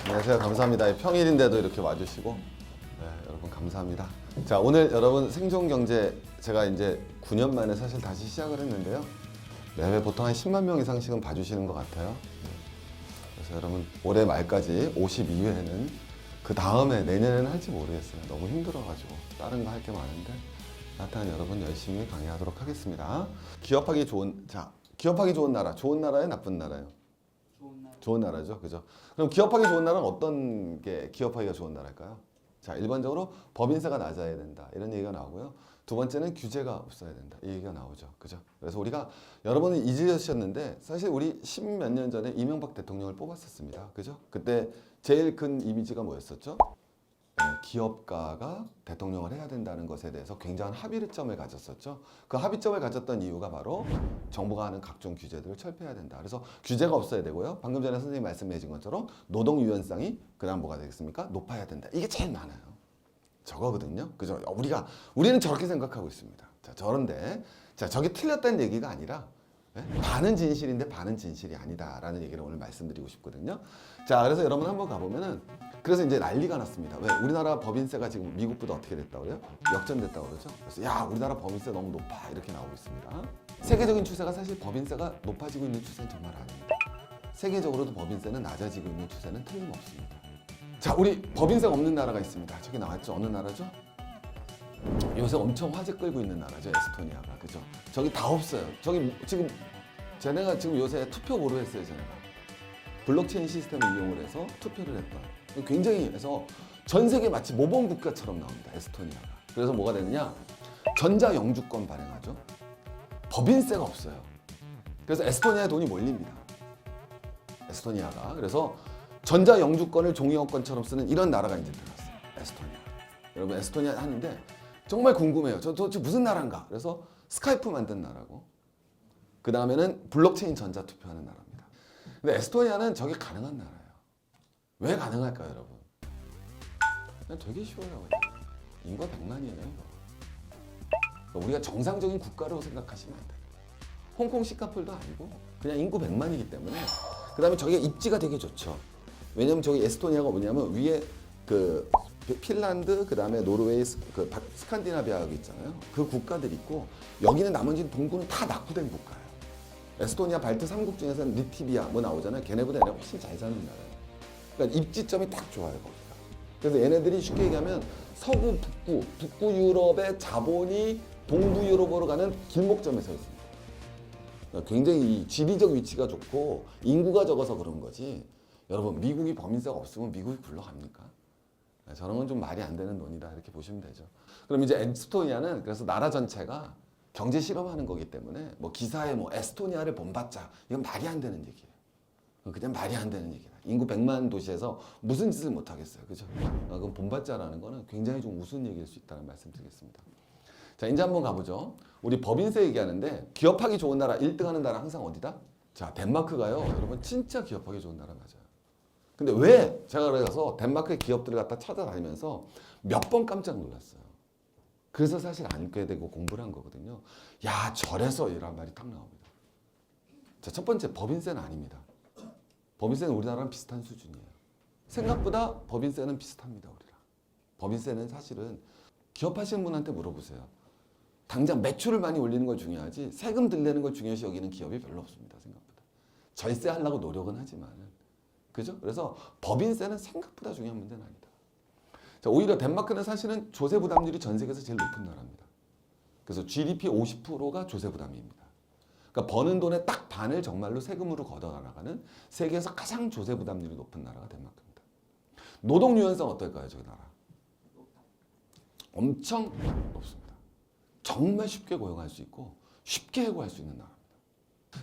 안녕하세요. 감사합니다. 평일인데도 이렇게 와주시고 여러분 감사합니다. 자, 오늘 여러분 생존경제 제가 이제 9년 만에 사실 다시 시작을 했는데요. 매회 보통 한 10만 명 이상씩은 봐주시는 것 같아요. 그래서 여러분 올해 말까지 52회는 그 다음에 내년에는 할지 모르겠어요. 너무 힘들어가지고 다른 거 할 게 많은데 하여튼 여러분 열심히 강의하도록 하겠습니다. 기업하기 좋은 나라, 좋은 나라예요, 나쁜 나라예요? 좋은 나라죠, 그죠? 그럼 기업하기 좋은 나라는 어떤 게 기업하기가 좋은 나라일까요? 자, 일반적으로 법인세가 낮아야 된다 이런 얘기가 나오고요. 두 번째는 규제가 없어야 된다 이 얘기가 나오죠, 그죠? 그래서 우리가 여러분은 잊으셨는데 사실 우리 10몇 년 전에 이명박 대통령을 뽑았었습니다, 그죠? 그때 제일 큰 이미지가 뭐였었죠? 기업가가 대통령을 해야 된다는 것에 대해서 굉장한 합의점을 가졌었죠. 그 합의점을 가졌던 이유가 바로 정부가 하는 각종 규제들을 철폐해야 된다. 그래서 규제가 없어야 되고요. 방금 전에 선생님이 말씀해 주신 것처럼 노동 유연성이 그다음 뭐가 되겠습니까? 높아야 된다. 이게 제일 많아요. 저거거든요. 그죠? 우리는 저렇게 생각하고 있습니다. 자, 저런데 저게 틀렸다는 얘기가 아니라 반은 진실인데 반은 진실이 아니다라는 얘기를 오늘 말씀드리고 싶거든요. 자, 그래서 여러분 한번 가보면은 그래서 이제 난리가 났습니다. 왜? 우리나라 법인세가 지금 미국보다 어떻게 됐다고 그래요? 역전됐다고 그러죠? 그래서 야, 우리나라 법인세 너무 높아 이렇게 나오고 있습니다. 세계적인 추세가 사실 법인세가 높아지고 있는 추세는 정말 아닙니다. 세계적으로도 법인세는 낮아지고 있는 추세는 틀림없습니다. 자, 우리 법인세가 없는 나라가 있습니다. 저기 나왔죠? 어느 나라죠? 요새 엄청 화제 끌고 있는 나라죠, 에스토니아가, 그죠? 저기 다 없어요. 저기 지금 쟤네가 지금 요새 투표보로 했어요, 쟤네가. 블록체인 시스템을 이용을 해서 투표를 했던. 굉장히 해서 전 세계 마치 모범 국가처럼 나옵니다, 에스토니아가. 그래서 뭐가 되느냐? 전자 영주권 발행하죠. 법인세가 없어요. 그래서 에스토니아에 돈이 몰립니다. 에스토니아가. 그래서 전자 영주권을 종이여권처럼 쓰는 이런 나라가 이제 들어왔어요, 에스토니아. 여러분 에스토니아 하는데 정말 궁금해요. 저 도대체 무슨 나라인가? 그래서 스카이프 만든 나라고, 그 다음에는 블록체인 전자투표하는 나라입니다. 근데 에스토니아는 저게 가능한 나라예요. 왜 가능할까요, 여러분? 그냥 되게 쉬워요. 인구가 100만이에요. 우리가 정상적인 국가로 생각하시면 안 돼요. 홍콩, 싱가포르도 아니고 그냥 인구 100만이기 때문에. 그 다음에 저게 입지가 되게 좋죠. 왜냐면 저기 에스토니아가 뭐냐면 위에 그 핀란드, 그 다음에 노르웨이, 그 스칸디나비아 있잖아요. 그 국가들이 있고 여기는 나머지 동구는 다 낙후된 국가예요. 에스토니아 발트 3국 중에서는 리티비아 뭐 나오잖아요. 걔네보다 얘네가 훨씬 잘 사는 나라예요. 그러니까 입지점이 딱 좋아요, 거기가. 그래서 얘네들이 쉽게 얘기하면 서구, 북부 유럽의 자본이 동부 유럽으로 가는 길목점에 서 있습니다. 그러니까 굉장히 이 지리적 위치가 좋고 인구가 적어서 그런 거지. 여러분 미국이 법인세가 없으면 미국이 굴러갑니까? 저런 건 좀 말이 안 되는 논의다 이렇게 보시면 되죠. 그럼 이제 에스토니아는 그래서 나라 전체가 경제 실험하는 거기 때문에 뭐 기사에 뭐 에스토니아를 본받자 이건 말이 안 되는 얘기예요. 그냥 말이 안 되는 얘기다. 인구 100만 도시에서 무슨 짓을 못 하겠어요, 그죠? 그럼 본받자라는 거는 굉장히 좀 우스운 얘기일 수 있다는 말씀드리겠습니다. 자, 이제 한번 가보죠. 우리 법인세 얘기하는데 기업하기 좋은 나라 1등하는 나라 항상 어디다? 자, 덴마크가요. 여러분 진짜 기업하기 좋은 나라 맞아요. 근데 왜 제가 그래서 덴마크의 기업들을 갖다 찾아다니면서 몇 번 깜짝 놀랐어요. 그래서 사실 안 읽게 되고 공부를 한 거거든요. 야, 저래서 이란 말이 딱 나옵니다. 자, 첫 번째 법인세는 아닙니다. 법인세는 우리나라랑 비슷한 수준이에요. 생각보다 법인세는 비슷합니다, 우리랑. 법인세는 사실은 기업하시는 분한테 물어보세요. 당장 매출을 많이 올리는 걸 중요하지 세금 들 내는 걸 중요시 여기는 기업이 별로 없습니다, 생각보다. 절세 하려고 노력은 하지만은. 그죠? 그래서 법인세는 생각보다 중요한 문제는 아니다. 자, 오히려 덴마크는 사실은 조세 부담률이 전 세계에서 제일 높은 나라입니다. 그래서 GDP 50%가 조세 부담입니다. 그러니까 버는 돈의 딱 반을 정말로 세금으로 걷어나가는 세계에서 가장 조세 부담률이 높은 나라가 덴마크입니다. 노동 유연성 어떨까요, 저기 나라? 엄청 높습니다. 정말 쉽게 고용할 수 있고 쉽게 해고할 수 있는 나라입니다.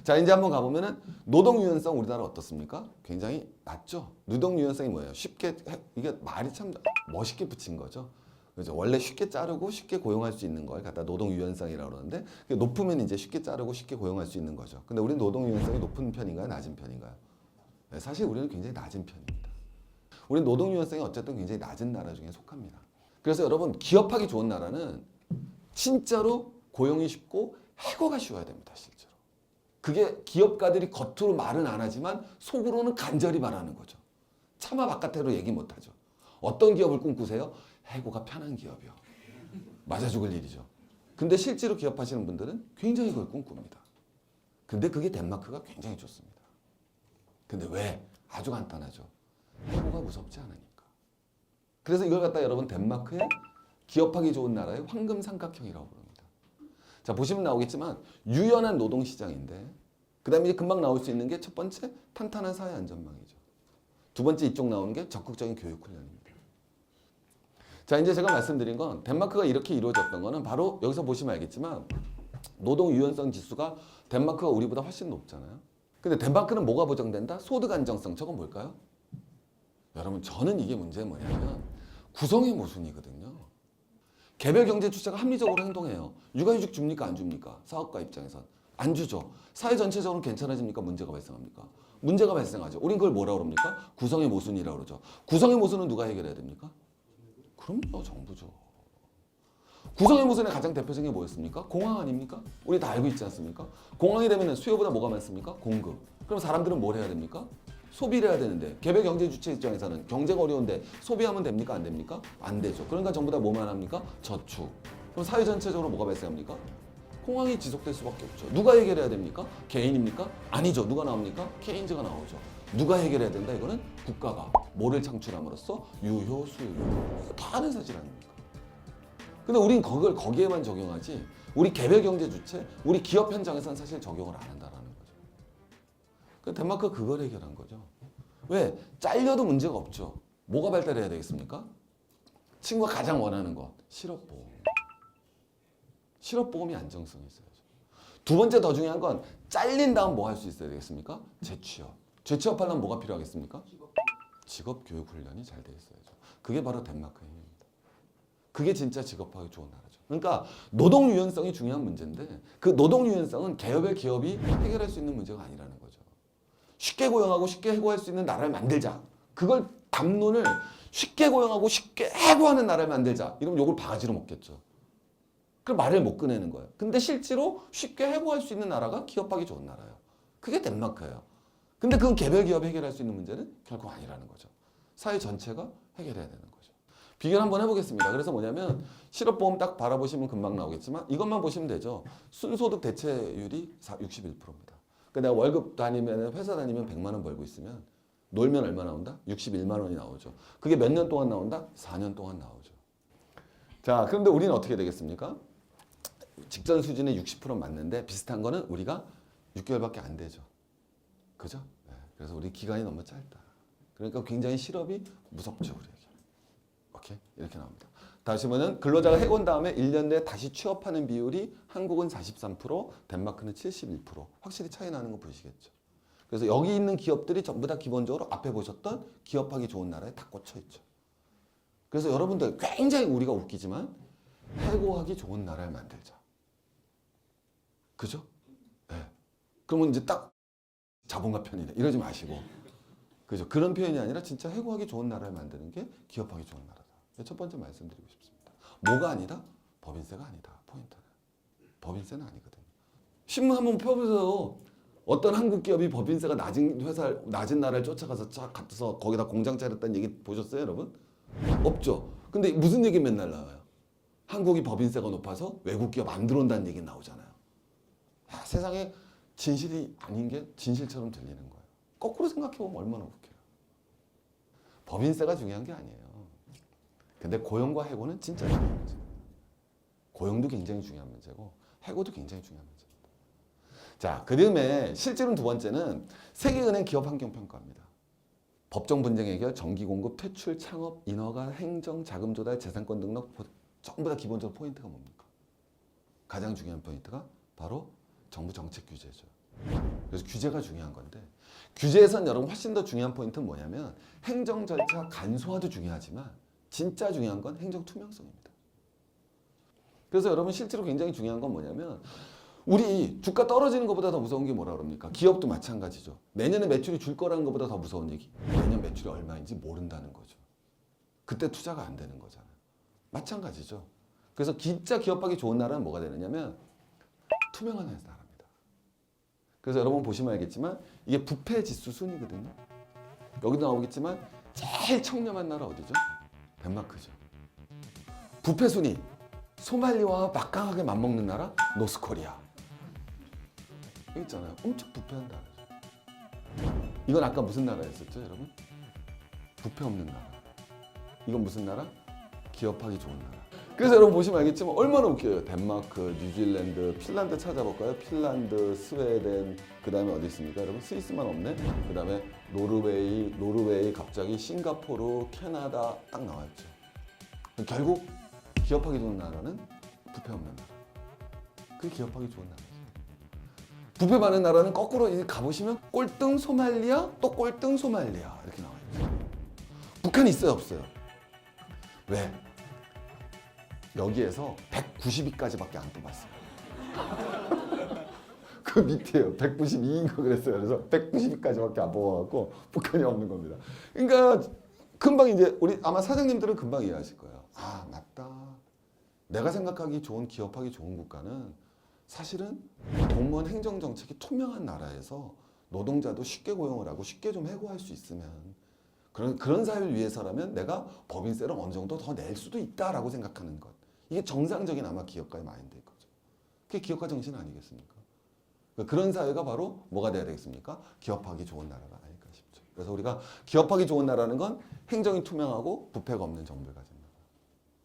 자, 이제 한번 가보면은 노동 유연성 우리나라 어떻습니까? 굉장히 낮죠. 노동 유연성이 뭐예요? 쉽게 이게 말이 참 멋있게 붙인 거죠. 그죠? 원래 쉽게 자르고 쉽게 고용할 수 있는 걸 갖다 노동 유연성이라고 그러는데 높으면 이제 쉽게 자르고 쉽게 고용할 수 있는 거죠. 근데 우리는 노동 유연성이 높은 편인가요? 낮은 편인가요? 네, 사실 우리는 굉장히 낮은 편입니다. 우리는 노동 유연성이 어쨌든 굉장히 낮은 나라 중에 속합니다. 그래서 여러분 기업하기 좋은 나라는 진짜로 고용이 쉽고 해고가 쉬워야 됩니다, 실제로. 그게 기업가들이 겉으로 말은 안 하지만 속으로는 간절히 바라는 거죠. 차마 바깥으로 얘기 못하죠. 어떤 기업을 꿈꾸세요? 해고가 편한 기업이요. 맞아 죽을 일이죠. 근데 실제로 기업하시는 분들은 굉장히 그걸 꿈꿉니다. 근데 그게 덴마크가 굉장히 좋습니다. 근데 왜? 아주 간단하죠. 해고가 무섭지 않으니까. 그래서 이걸 갖다 여러분 덴마크의 기업하기 좋은 나라의 황금 삼각형이라고 부릅니다. 자, 보시면 나오겠지만 유연한 노동시장인데 그 다음에 이제 금방 나올 수 있는 게 첫 번째 탄탄한 사회 안전망이죠. 두 번째 이쪽 나오는 게 적극적인 교육 훈련입니다. 자, 이제 제가 말씀드린 건 덴마크가 이렇게 이루어졌던 거는 바로 여기서 보시면 알겠지만 노동 유연성 지수가 덴마크가 우리보다 훨씬 높잖아요. 근데 덴마크는 뭐가 보장된다? 소득 안정성. 저건 뭘까요? 여러분 저는 이게 문제 뭐냐면 구성의 모순이거든요. 개별 경제 주체가 합리적으로 행동해요. 육아휴직 줍니까 안 줍니까? 사업가 입장에선 안 주죠. 사회 전체적으로 괜찮아집니까? 문제가 발생합니까? 문제가 발생하죠. 우린 그걸 뭐라고 그럽니까? 구성의 모순이라고 그러죠. 구성의 모순은 누가 해결해야 됩니까? 그럼요, 정부죠. 구성의 모순의 가장 대표적인 게 뭐였습니까? 공항 아닙니까? 우리 다 알고 있지 않습니까? 공항이 되면 수요보다 뭐가 많습니까? 공급. 그럼 사람들은 뭘 해야 됩니까? 소비를 해야 되는데 개별 경제 주체 입장에서는 경제가 어려운데 소비하면 됩니까? 안 됩니까? 안 되죠. 그러니까 전부 다 뭐만 합니까? 저축. 그럼 사회 전체적으로 뭐가 발생합니까? 공황이 지속될 수밖에 없죠. 누가 해결해야 됩니까? 개인입니까? 아니죠. 누가 나옵니까? 케인즈가 나오죠. 누가 해결해야 된다? 이거는 국가가 뭐를 창출함으로써 유효, 수요. 다 아는 사실 아닙니까? 근데 우린 그걸 거기에만 적용하지 우리 개별 경제 주체, 우리 기업 현장에서는 사실 적용을 안 한다라는 거죠. 그러니까 덴마크가 그걸 해결한 거죠. 왜? 잘려도 문제가 없죠. 뭐가 발달해야 되겠습니까? 친구가 가장 원하는 것, 실업보험. 실업보험이 안정성이 있어야죠. 두 번째 더 중요한 건 잘린 다음 뭐 할 수 있어야 되겠습니까? 재취업. 재취업하려면 뭐가 필요하겠습니까? 직업교육 훈련이 잘 돼 있어야죠. 그게 바로 덴마크의 힘입니다. 그게 진짜 직업하기 좋은 나라죠. 그러니까 노동 유연성이 중요한 문제인데 그 노동 유연성은 개별 기업이 해결할 수 있는 문제가 아니라는 거죠. 쉽게 고용하고 쉽게 해고할 수 있는 나라를 만들자. 그걸 담론을 쉽게 고용하고 쉽게 해고하는 나라를 만들자. 이러면 욕을 바가지로 먹겠죠. 그 말을 못 꺼내는 거예요. 근데 실제로 쉽게 해고할 수 있는 나라가 기업하기 좋은 나라예요. 그게 덴마크예요. 근데 그건 개별 기업이 해결할 수 있는 문제는 결코 아니라는 거죠. 사회 전체가 해결해야 되는 거죠. 비교를 한번 해보겠습니다. 그래서 뭐냐면 실업보험 딱 바라보시면 금방 나오겠지만 이것만 보시면 되죠. 순소득 대체율이 61%입니다. 그러니까 내가 월급 다니면 회사 다니면 100만 원 벌고 있으면 놀면 얼마 나온다? 61만 원이 나오죠. 그게 몇 년 동안 나온다? 4년 동안 나오죠. 자, 그런데 우리는 어떻게 되겠습니까? 직전 수준의 60% 맞는데 비슷한 거는 우리가 6개월밖에 안 되죠. 그죠? 네. 그래서 우리 기간이 너무 짧다. 그러니까 굉장히 실업이 무섭죠, 우리에게. 오케이? 이렇게 나옵니다. 다시 보면 근로자가 해고한 다음에 1년 내에 다시 취업하는 비율이 한국은 43%, 덴마크는 71%. 확실히 차이 나는 거 보이시겠죠? 그래서 여기 있는 기업들이 전부 다 기본적으로 앞에 보셨던 기업하기 좋은 나라에 다 꽂혀 있죠. 그래서 여러분들 굉장히 우리가 웃기지만 해고하기 좋은 나라를 만들자. 그죠? 네. 그러면 이제 딱 자본가 편이네. 이러지 마시고. 그죠? 그런 표현이 아니라 진짜 해고하기 좋은 나라를 만드는 게 기업하기 좋은 나라다. 첫 번째 말씀드리고 싶습니다. 뭐가 아니다? 법인세가 아니다. 포인트는. 법인세는 아니거든요. 신문 한번 펴보세요. 어떤 한국 기업이 법인세가 낮은 회사, 낮은 나라를 쫓아가서 쫙 가서 거기다 공장 차렸다는 얘기 보셨어요, 여러분? 없죠. 근데 무슨 얘기 맨날 나와요? 한국이 법인세가 높아서 외국 기업 안 들어온다는 얘기 나오잖아요. 야, 세상에 진실이 아닌 게 진실처럼 들리는 거예요. 거꾸로 생각해보면 얼마나 웃겨요. 법인세가 중요한 게 아니에요. 근데 고용과 해고는 진짜 중요한 문제예요. 고용도 굉장히 중요한 문제고 해고도 굉장히 중요한 문제입니다. 자, 그 다음에 실제로는 두 번째는 세계은행 기업환경평가입니다. 법정 분쟁 해결, 정기 공급, 퇴출, 창업, 인허가, 행정, 자금 조달, 재산권 등록 전부 다 기본적으로 포인트가 뭡니까? 가장 중요한 포인트가 바로 정부 정책 규제죠. 그래서 규제가 중요한 건데 규제에선 여러분 훨씬 더 중요한 포인트는 뭐냐면 행정 절차 간소화도 중요하지만 진짜 중요한 건 행정 투명성입니다. 그래서 여러분 실제로 굉장히 중요한 건 뭐냐면 우리 주가 떨어지는 것보다 더 무서운 게 뭐라 그럽니까? 기업도 마찬가지죠. 내년에 매출이 줄 거라는 것보다 더 무서운 얘기. 내년 매출이 얼마인지 모른다는 거죠. 그때 투자가 안 되는 거잖아요. 마찬가지죠. 그래서 진짜 기업하기 좋은 나라는 뭐가 되느냐면 투명한 나라입니다. 그래서 여러분 보시면 알겠지만 이게 부패 지수 순이거든요. 여기도 나오겠지만 제일 청렴한 나라 어디죠? 덴마크죠. 부패 순위 소말리와 막강하게 맞먹는 나라 노스코리아. 여기 있잖아요. 엄청 부패한 나라죠. 이건 아까 무슨 나라였었죠, 여러분? 부패 없는 나라. 이건 무슨 나라? 기업하기 좋은 나라. 그래서 여러분 보시면 알겠지만 얼마나 웃겨요. 덴마크, 뉴질랜드, 핀란드 찾아볼까요? 핀란드, 스웨덴, 그 다음에 어디 있습니까? 여러분 스위스만 없네. 그 다음에 노르웨이, 갑자기 싱가포르, 캐나다 딱 나와있죠. 결국 기업하기 좋은 나라는 부패 없는 나라. 그게 기업하기 좋은 나라죠. 부패 많은 나라는 거꾸로 이제 가보시면 꼴등 소말리아, 또 꼴등 소말리아 이렇게 나와있죠. 북한이 있어요, 없어요? 왜? 여기에서 192까지밖에 안 뽑았어요. 그 밑에요. 192인가 그랬어요. 그래서 192까지밖에 안 뽑아갖고 북한이 없는 겁니다. 그러니까 금방 이제 우리 아마 사장님들은 금방 이해하실 거예요. 아, 맞다. 내가 생각하기 좋은 기업하기 좋은 국가는 사실은 공무원 행정정책이 투명한 나라에서 노동자도 쉽게 고용을 하고 쉽게 좀 해고할 수 있으면 그런 사회를 위해서라면 내가 법인세를 어느 정도 더 낼 수도 있다라고 생각하는 것. 이게 정상적인 아마 기업가의 마인드일 거죠. 그게 기업가 정신 아니겠습니까? 그런 사회가 바로 뭐가 돼야 되겠습니까? 기업하기 좋은 나라가 아닐까 싶죠. 그래서 우리가 기업하기 좋은 나라는 건 행정이 투명하고 부패가 없는 정부를 가진 나라.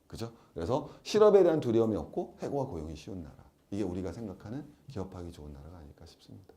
그죠? 그래서 실업에 대한 두려움이 없고 해고와 고용이 쉬운 나라. 이게 우리가 생각하는 기업하기 좋은 나라가 아닐까 싶습니다.